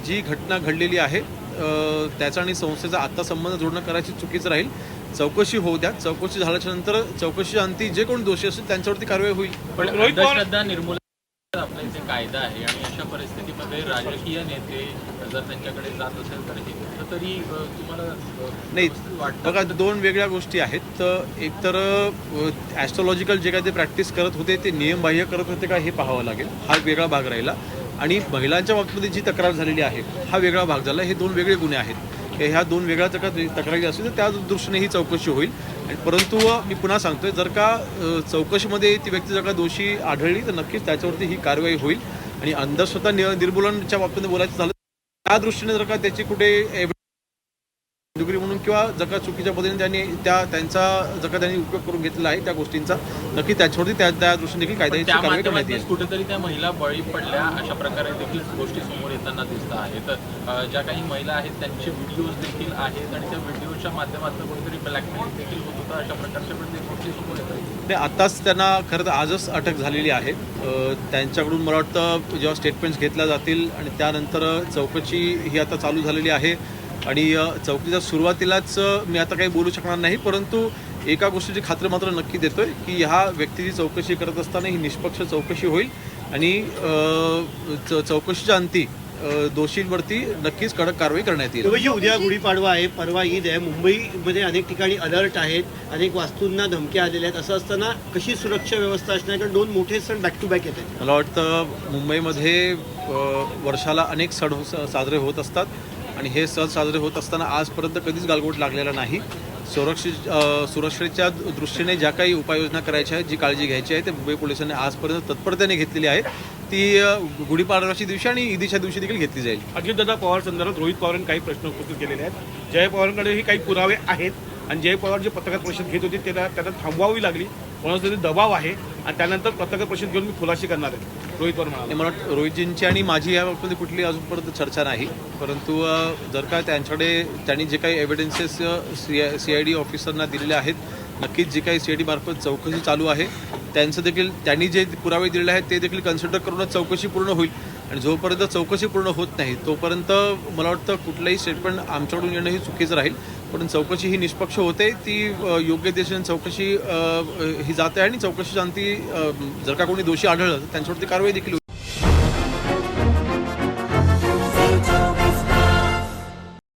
जी घटना घडलेली आहे त्याचा आणि संस्थेचा आत्ता संबंध जोडणं करायची चुकीचं राहील. चौकशी होऊ द्या. चौकशी झाल्याच्या नंतर चौकशीच्या अंती जे कोणी दोषी असतील त्यांच्यावरती कारवाई होईल. पण अंधश्रद्धा निर्मूलन आपला इथे कायदा आहे आणि अशा परिस्थितीमध्ये राजकीय नेते जर त्यांच्याकडे जात असेल तरी तुम्हाला नाही बघा, दोन वेगळ्या गोष्टी आहेत. तर एकतर ॲस्ट्रॉलॉजिकल जे काय ते प्रॅक्टिस करत होते ते नियमबाह्य करत होते का हे पाहावं लागेल. हा वेगळा भाग राहिला. आणि महिलांच्या बाबतीमध्ये जी तक्रार झालेली आहे हा वेगळा भाग झाला. हे दोन वेगळे गुन्हे आहेत. ह्या दोन वेगळ्या तक्रारी असतील तर त्या दृष्टीने ही चौकशी होईल. आणि परंतु मी पुन्हा सांगतोय, जर का चौकशीमध्ये ती व्यक्ती जर का दोषी आढळली तर नक्कीच त्याच्यावरती ही कारवाई होईल. आणि अंधश्रद्धा निर्मूलनाच्या बाबतीमध्ये बोलायचं झालं त्या दृष्टीने जर का त्याची कुठे डिग्री म्हणून किंवा जर का चुकीच्या पद्धतीने त्यांचा जर का त्यांनी उपयोग करून घेतलेला आहे त्या गोष्टींचा, नक्की त्याच्यावरती त्या दृष्टीने देखील कायद्याची कारवाई करण्यात येईल. कुठेतरी त्या महिला बळी पडल्या अशा प्रकारे देखील गोष्टी समोर येताना दिसत आहेत. ज्या काही महिला आहेत त्यांचे व्हिडिओज देखील आहेत आणि त्या व्हिडिओच्या माध्यमातून कुठेतरी ब्लॅकमेलिंग देखील होत होतं. अशा प्रकारच्या गोष्टी समोर येत आहेत. आताच त्यांना खरं तर आजच अटक झालेली आहे. त्यांच्याकडून मला वाटतं जेव्हा स्टेटमेंट्स घेतल्या जातील आणि त्यानंतर चौकशी ही आता चालू झालेली आहे. आणि चौकशीच्या सुरुवातीलाच मी आता काही बोलू शकणार नाही, परंतु एका गोष्टीची खात्री मात्र नक्की देतोय की ह्या व्यक्तीची चौकशी करत असताना ही निष्पक्ष चौकशी होईल आणि चौकशीच्या अंती दोषींवरती नक्कीच कडक कारवाई करण्यात येईल. उद्या गुढीपाडवा आहे, परवा ईद आहे. मुंबईमध्ये अनेक ठिकाणी अलर्ट आहेत, अनेक वास्तूंना धमक्या आलेल्या आहेत. असं असताना कशी सुरक्षा व्यवस्था असणार, कारण दोन मोठे सण बॅक टू बॅक येतात. मला वाटतं मुंबईमध्ये वर्षाला अनेक सण साजरे होत असतात आणि हे सण साजरे होत असताना आजपर्यंत कधीच गालबोट लागलेला नाही. सुरक्षेच्या दृष्टीने ज्या काही उपाययोजना करायच्या आहेत, जी काळजी घ्यायची आहे ते मुंबई पोलिसांनी आजपर्यंत तत्परतेने घेतलेली आहे. ती गुढीपाडव्याच्या दिवशी आणि ईदीच्या दिवशी देखील घेतली जाईल. अजितदादा पवार संदर्भात रोहित पवारांनी काही प्रश्न उपस्थित केलेले आहेत. जय पवारांकडेही काही पुरावे आहेत आणि जय पवार जे पत्रकार परिषद घेत होते त्यांना थांबवावी लागली. कोणाचा तरी दबाव आहे आणि त्यानंतर पत्रकार परिषद घेऊन मी खुलाशी करणार आहे, रोहित पवार म्हणाले. मला वाटतं रोहितजींची आणि माझी याबाबतीत कुठली अजूनपर्यंत चर्चा नाही, परंतु जर का त्यांनी जे काही एव्हिडन्सेस CID ऑफिसरना दिलेले आहेत, नक्कीच जी काही CID मार्फत चौकशी चालू आहे त्यांनी जे पुरावे दिलेले आहेत ते देखील कन्सिडर करूनच चौकशी पूर्ण होईल. आणि जोपर्यंत चौकशी पूर्ण होत नाही तोपर्यंत मला वाटतं कुठलंही स्टेटमेंट आमच्याकडून येणं हे चुकीचं राहील. पण चौकशी ही निष्पक्ष होते, ती योग्य दिशेने चौकशी ही जाते आणि चौकशीच्या अंती जर का कोणी दोषी आढळलं तर त्यांच्यावरती कारवाई देखील